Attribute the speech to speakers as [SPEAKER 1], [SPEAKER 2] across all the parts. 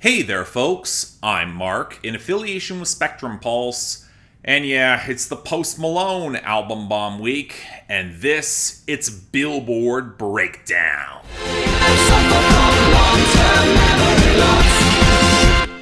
[SPEAKER 1] Hey there, folks. I'm Mark, in affiliation with Spectrum Pulse. And yeah, it's the Post Malone album bomb week, and it's Billboard BREAKDOwn.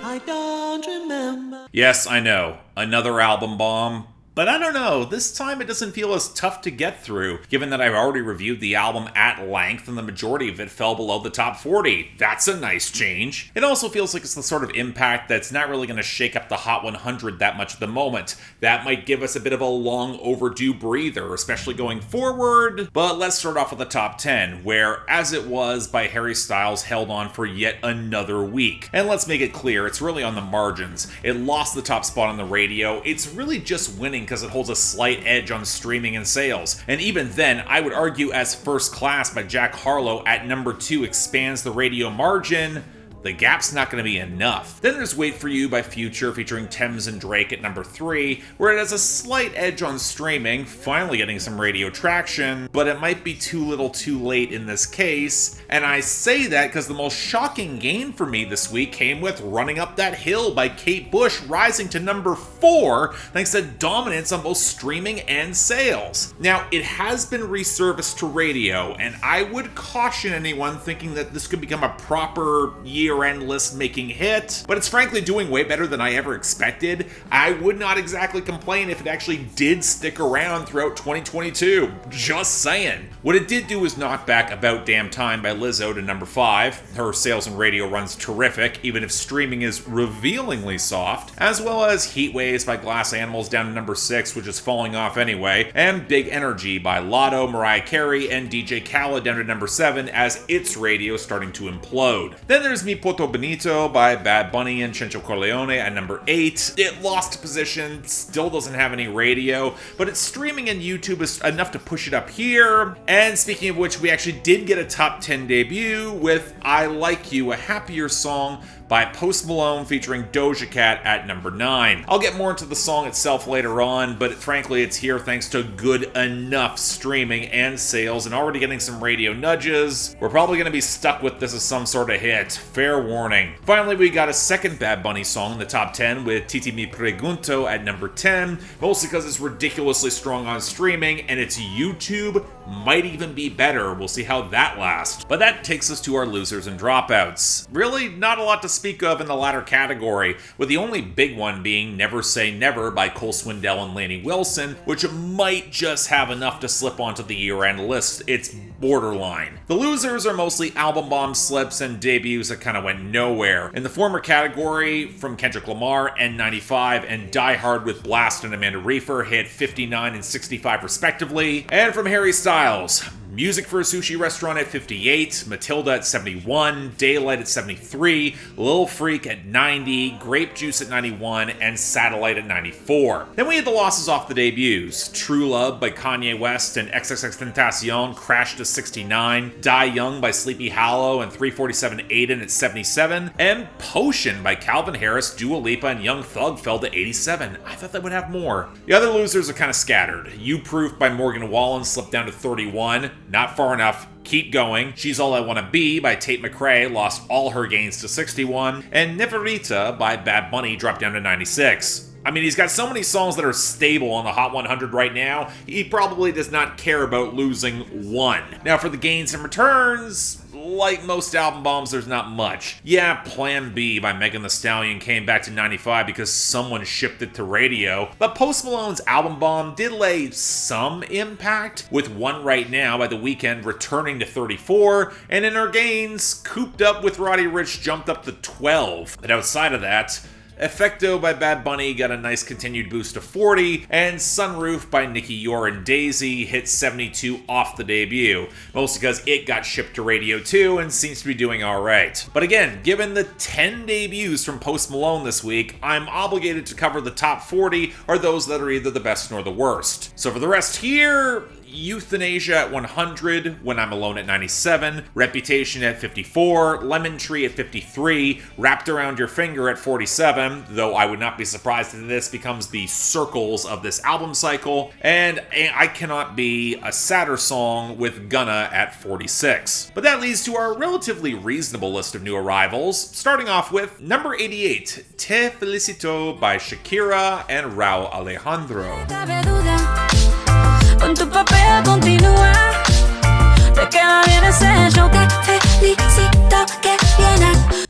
[SPEAKER 1] I don't remember. Yes, I know, another album bomb. But I don't know, this time it doesn't feel as tough to get through, given that I've already reviewed the album at length and the majority of it fell below the top 40. That's a nice change. It also feels like it's the sort of impact that's not really going to shake up the Hot 100 that much at the moment. That might give us a bit of a long overdue breather, especially going forward. But let's start off with the top 10, where As It Was by Harry Styles held on for yet another week. And let's make it clear, it's really on the margins. It lost the top spot on the radio. It's really just winning because it holds a slight edge on streaming and sales. And even then, I would argue as First Class by Jack Harlow at number 2 expands the radio margin. The gap's not going to be enough. Then there's Wait For You by Future featuring Thames and Drake at number 3, where it has a slight edge on streaming, finally getting some radio traction, but it might be too little too late in this case. And I say that because the most shocking gain for me this week came with Running Up That Hill by Kate Bush, rising to number 4 thanks to dominance on both streaming and sales. Now, it has been resurfaced to radio, and I would caution anyone thinking that this could become a proper year-end list-making hit, but it's frankly doing way better than I ever expected. I would not exactly complain if it actually did stick around throughout 2022. Just saying. What it did do was knock back About Damn Time by Lizzo to number 5. Her sales and radio run's terrific, even if streaming is revealingly soft, as well as Heat Waves by Glass Animals down to number 6, which is falling off anyway, and Big Energy by Lotto, Mariah Carey, and DJ Khaled down to number 7 as its radio is starting to implode. Then there's Mi Porto Bonito by Bad Bunny and Chencho Corleone at number 8. It lost a position, still doesn't have any radio, but its streaming and YouTube is enough to push it up here. And speaking of which, we actually did get a top 10 debut with I Like You, a happier song by Post Malone featuring Doja Cat at number 9. I'll get more into the song itself later on, but frankly it's here thanks to good enough streaming and sales and already getting some radio nudges. We're probably going to be stuck with this as some sort of hit. Fair warning. Finally, we got a second Bad Bunny song in the top 10 with Titi Me Pregunto at number 10, mostly because it's ridiculously strong on streaming and its YouTube might even be better. We'll see how that lasts. But that takes us to our losers and dropouts. Really, not a lot to speak of in the latter category, with the only big one being Never Say Never by Cole Swindell and Lainey Wilson, which might just have enough to slip onto the year-end list. It's borderline. The losers are mostly album bomb slips and debuts that kind of went nowhere. In the former category, from Kendrick Lamar, N95 and Die Hard with Blast and Amanda Reefer hit 59 and 65 respectively, and from Harry Styles, Music for a Sushi Restaurant at 58, Matilda at 71, Daylight at 73, Lil Freak at 90, Grape Juice at 91, and Satellite at 94. Then we had the losses off the debuts. True Love by Kanye West and XXXTentacion crashed to 69, Die Young by Sleepy Hollow and 347 Aiden at 77, and Potion by Calvin Harris, Dua Lipa, and Young Thug fell to 87. I thought they would have more. The other losers are kind of scattered. You Proof by Morgan Wallen slipped down to 31. Not far enough. Keep Going. She's All I Wanna Be by Tate McRae lost all her gains to 61. And Neverita by Bad Bunny dropped down to 96. I mean, he's got so many songs that are stable on the Hot 100 right now, he probably does not care about losing one. Now for the gains and returns, like most album bombs, there's not much. Yeah, Plan B by Megan Thee Stallion came back to 95 because someone shipped it to radio, but Post Malone's album bomb did lay some impact, with One Right Now by The Weeknd returning to 34, and in her gains, Cooped Up with Roddy Ricch jumped up to 12. But outside of that, Effecto by Bad Bunny got a nice continued boost to 40, and Sunroof by Nicki Yor and Daisy hit 72 off the debut, mostly because it got shipped to radio too and seems to be doing alright. But again, given the 10 debuts from Post Malone this week, I'm obligated to cover the top 40 or those that are either the best nor the worst. So for the rest here, Euthanasia at 100, When I'm Alone at 97, Reputation at 54, Lemon Tree at 53, Wrapped Around Your Finger at 47, though I would not be surprised if this becomes the circles of this album cycle, and I Cannot Be, a sadder song, with Gunna at 46. But that leads to our relatively reasonable list of new arrivals, starting off with number 88, Te Felicito by Shakira and Rauw Alejandro.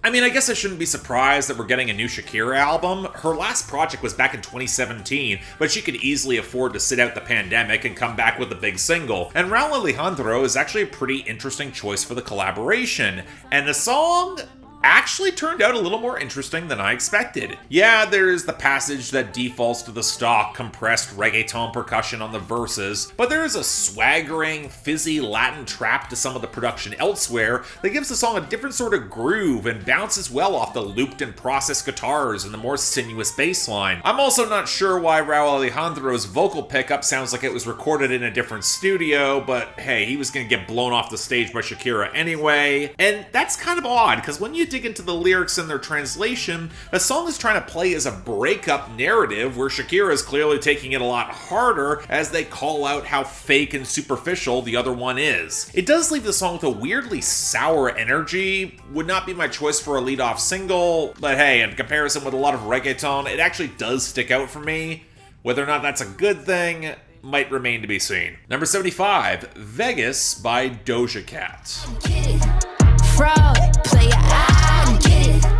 [SPEAKER 1] I mean, I guess I shouldn't be surprised that we're getting a new Shakira album. Her last project was back in 2017, but she could easily afford to sit out the pandemic and come back with a big single. And Rauw Alejandro is actually a pretty interesting choice for the collaboration. And the song actually turned out a little more interesting than I expected. Yeah, there's the passage that defaults to the stock compressed reggaeton percussion on the verses, but there is a swaggering, fizzy Latin trap to some of the production elsewhere that gives the song a different sort of groove and bounces well off the looped and processed guitars and the more sinuous bass line. I'm also not sure why Rauw Alejandro's vocal pickup sounds like it was recorded in a different studio, but hey, he was gonna get blown off the stage by Shakira anyway. And that's kind of odd, because when you dig into the lyrics and their translation, the song is trying to play as a breakup narrative where Shakira is clearly taking it a lot harder as they call out how fake and superficial the other one is. It does leave the song with a weirdly sour energy. Would not be my choice for a lead-off single, but hey, in comparison with a lot of reggaeton, it actually does stick out for me. Whether or not that's a good thing might remain to be seen. Number 75, Vegas by Doja Cat.
[SPEAKER 2] Fraud, player, I get it.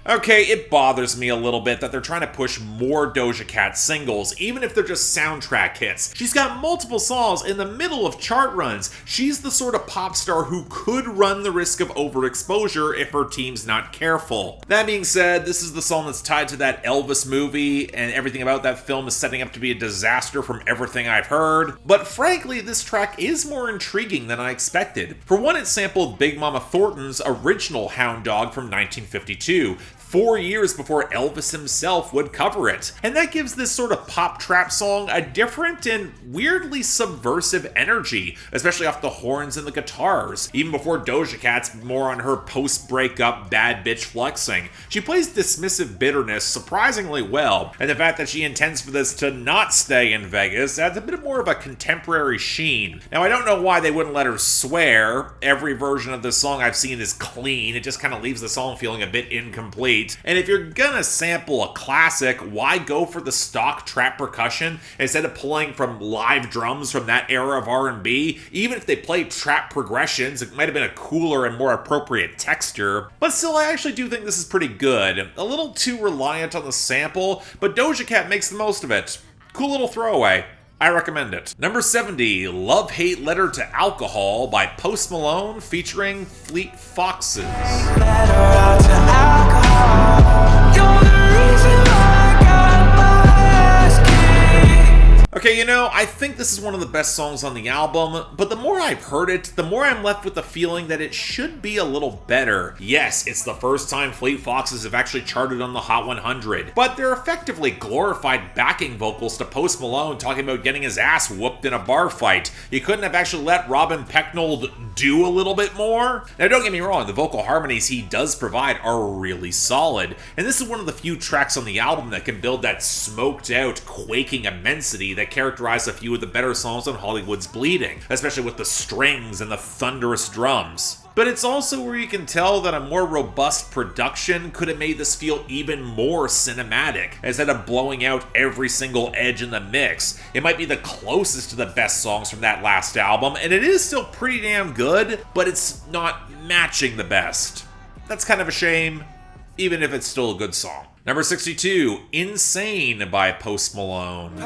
[SPEAKER 1] Okay, it bothers me a little bit that they're trying to push more Doja Cat singles, even if they're just soundtrack hits. She's got multiple songs in the middle of chart runs. She's the sort of pop star who could run the risk of overexposure if her team's not careful. That being said, this is the song that's tied to that Elvis movie, and everything about that film is setting up to be a disaster from everything I've heard. But frankly, this track is more intriguing than I expected. For one, it sampled Big Mama Thornton's original Hound Dog from 1952, 4 years before Elvis himself would cover it. And that gives this sort of pop trap song a different and weirdly subversive energy, especially off the horns and the guitars, even before Doja Cat's more on her post-breakup bad bitch flexing. She plays dismissive bitterness surprisingly well, and the fact that she intends for this to not stay in Vegas adds a bit more of a contemporary sheen. Now, I don't know why they wouldn't let her swear. Every version of this song I've seen is clean. It just kind of leaves the song feeling a bit incomplete. And if you're gonna sample a classic, why go for the stock trap percussion instead of pulling from live drums from that era of R&B? Even if they played trap progressions, it might have been a cooler and more appropriate texture. But still, I actually do think this is pretty good. A little too reliant on the sample, but Doja Cat makes the most of it. Cool little throwaway. I recommend it. Number 70, Love Hate Letter to Alcohol by Post Malone featuring Fleet Foxes. Letter out to alcohol. You're the reason why I got my ass kicked. Okay, you know, I think this is one of the best songs on the album, but the more I've heard it, the more I'm left with the feeling that it should be a little better. Yes, it's the first time Fleet Foxes have actually charted on the Hot 100, but they're effectively glorified backing vocals to Post Malone talking about getting his ass whooped in a bar fight. You couldn't have actually let Robin Pecknold do a little bit more? Now, don't get me wrong, the vocal harmonies he does provide are really solid, and this is one of the few tracks on the album that can build that smoked out, quaking immensity that characterized a few of the better songs on Hollywood's Bleeding, especially with the strings and the thunderous drums. But it's also where you can tell that a more robust production could have made this feel even more cinematic, instead of blowing out every single edge in the mix. It might be the closest to the best songs from that last album, and it is still pretty damn good, but it's not matching the best. That's kind of a shame, even if it's still a good song. Number 62, Insane by Post Malone.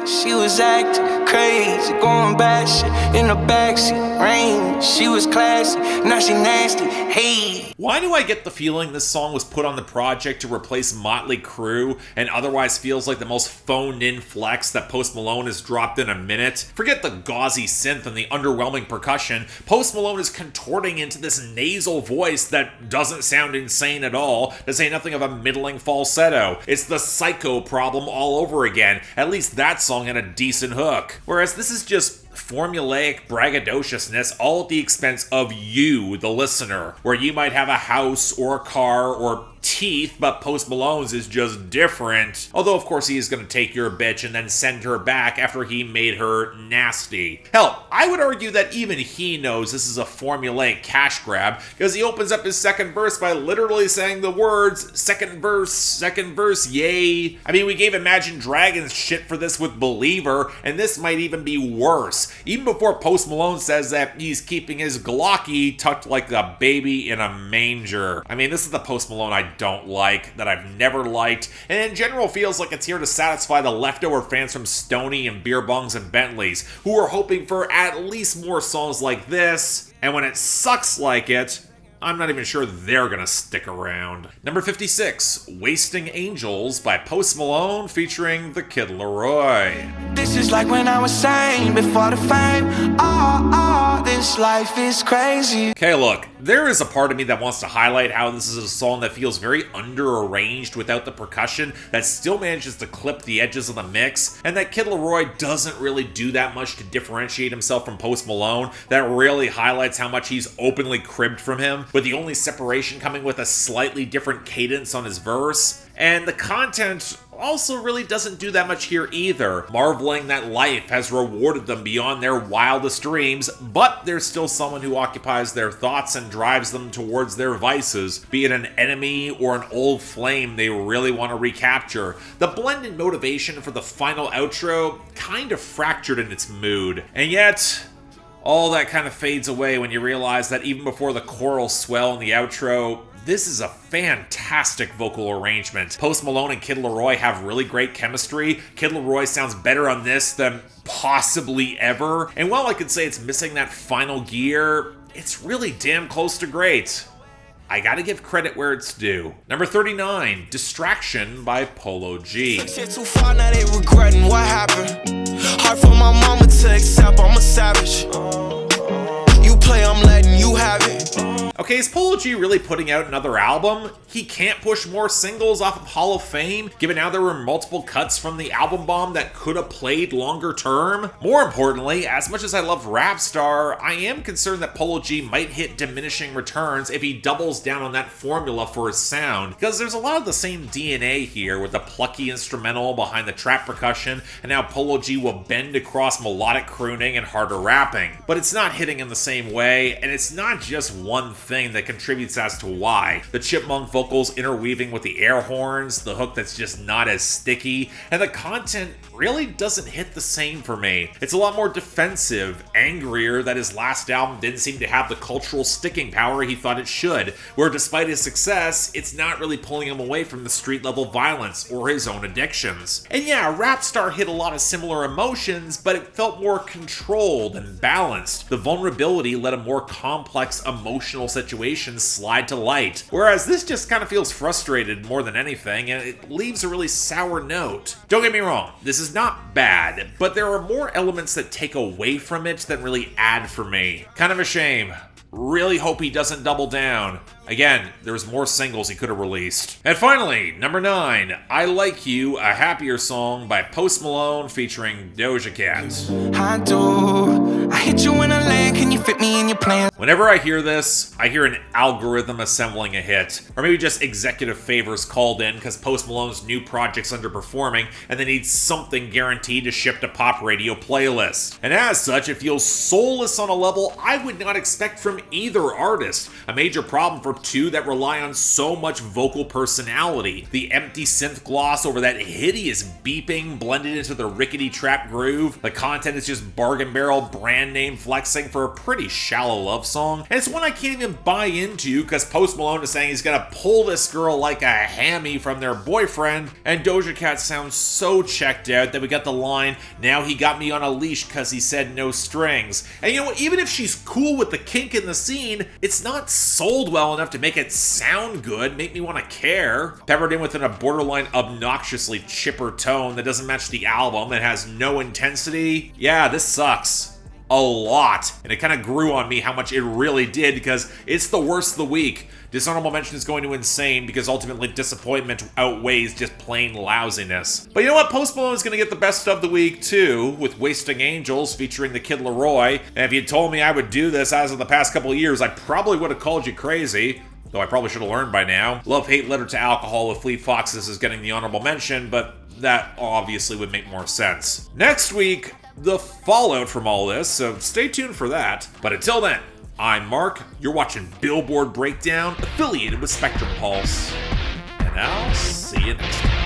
[SPEAKER 3] She was acting crazy, going bad shit in the backseat, rain. She was classy, now she nasty, hey.
[SPEAKER 1] Why do I get the feeling this song was put on the project to replace Motley Crue and otherwise feels like the most phoned-in flex that Post Malone has dropped in a minute? Forget the gauzy synth and the underwhelming percussion. Post Malone is contorting into this nasal voice that doesn't sound insane at all, to say nothing of a middling false falsetto. It's the psycho problem all over again. At least that song had a decent hook. Whereas this is just formulaic braggadociousness all at the expense of you, the listener, where you might have a house or a car or teeth, but Post Malone's is just different. Although, of course, he is going to take your bitch and then send her back after he made her nasty. Hell, I would argue that even he knows this is a formulaic cash grab, because he opens up his second verse by literally saying the words, second verse, yay. I mean, we gave Imagine Dragons shit for this with Believer, and this might even be worse. Even before Post Malone says that he's keeping his Glocky tucked like a baby in a manger. I mean, this is the Post Malone I don't like, that I've never liked, and in general feels like it's here to satisfy the leftover fans from Stoney and Beer Bongs and Bentleys, who are hoping for at least more songs like this, and when it sucks like it, I'm not even sure they're gonna stick around. Number 56, Wasting Angels by Post Malone featuring the Kid LAROI.
[SPEAKER 3] This is like when I was sane before the fame. This life is crazy.
[SPEAKER 1] Okay, look, there is a part of me that wants to highlight how this is a song that feels very under-arranged without the percussion, that still manages to clip the edges of the mix, and that Kid LAROI doesn't really do that much to differentiate himself from Post Malone. That really highlights how much he's openly cribbed from him, with the only separation coming with a slightly different cadence on his verse. And the content also really doesn't do that much here either, marveling that life has rewarded them beyond their wildest dreams, but there's still someone who occupies their thoughts and drives them towards their vices, be it an enemy or an old flame they really want to recapture. The blended motivation for the final outro kind of fractured in its mood, and yet all that kind of fades away when you realize that even before the choral swell in the outro, this is a fantastic vocal arrangement. Post Malone and Kid LAROI have really great chemistry. Kid LAROI sounds better on this than possibly ever. And while I could say it's missing that final gear, it's really damn close to great. I gotta give credit where it's due. Number 39, Distraction by Polo G.
[SPEAKER 3] Shit too far, now they regretting what happened. Hard for my mama to accept, I'm a savage. You play, I'm letting you have it.
[SPEAKER 1] Okay, is Polo G really putting out another album? He can't push more singles off of Hall of Fame, given how there were multiple cuts from the album bomb that could have played longer term? More importantly, as much as I love Rap Star, I am concerned that Polo G might hit diminishing returns if he doubles down on that formula for his sound, because there's a lot of the same DNA here with the plucky instrumental behind the trap percussion, and how Polo G will bend across melodic crooning and harder rapping. But it's not hitting in the same way, and it's not just one thing that contributes as to why. The chipmunk vocals interweaving with the air horns, the hook that's just not as sticky, and the content really doesn't hit the same for me. It's a lot more defensive, angrier that his last album didn't seem to have the cultural sticking power he thought it should, where despite his success, it's not really pulling him away from the street level violence or his own addictions. And yeah, Rap Star hit a lot of similar emotions, but it felt more controlled and balanced. The vulnerability let a more complex emotional situation slide to light, whereas this just kind of feels frustrated more than anything, and it leaves a really sour note. Don't get me wrong, this is not bad, but there are more elements that take away from it than really add for me. Kind of a shame. Really hope he doesn't double down. Again, there's more singles he could have released. And finally, number 9, I Like You, a Happier Song by Post Malone featuring Doja Cat.
[SPEAKER 3] I do. I hit you in a lane, can you fit me in your plan?
[SPEAKER 1] Whenever I hear this, I hear an algorithm assembling a hit. Or maybe just executive favors called in because Post Malone's new project's underperforming and they need something guaranteed to ship to pop radio playlists. And as such, it feels soulless on a level I would not expect from either artist. A major problem for two that rely on so much vocal personality. The empty synth gloss over that hideous beeping blended into the rickety trap groove. The content is just bargain barrel brand name flexing for a pretty shallow love song. And it's one I can't even buy into because Post Malone is saying he's gonna pull this girl like a hammy from their boyfriend, and Doja Cat sounds so checked out that we got the line, now he got me on a leash cause he said no strings. And you know what, even if she's cool with the kink in the scene, it's not sold well enough to make it sound good, make me want to care. Peppered in within a borderline obnoxiously chipper tone that doesn't match the album and has no intensity. Yeah, this sucks. a lot. And it kind of grew on me how much it really did, because it's the worst of the week. Dishonourable mention is going to insane because ultimately disappointment outweighs just plain lousiness. But you know what? Post Malone is going to get the best of the week too, with Wasting Angels featuring the kid LAROI. And if you told me I would do this as of the past couple of years, I probably would have called you crazy. Though I probably should have learned by now. Love-Hate Letter to Alcohol with Fleet Foxes is getting the honorable mention, but that obviously would make more sense. Next week, the fallout from all this, so stay tuned for that. But until then, I'm Mark, you're watching Billboard Breakdown, affiliated with Spectrum Pulse, and I'll see you next time.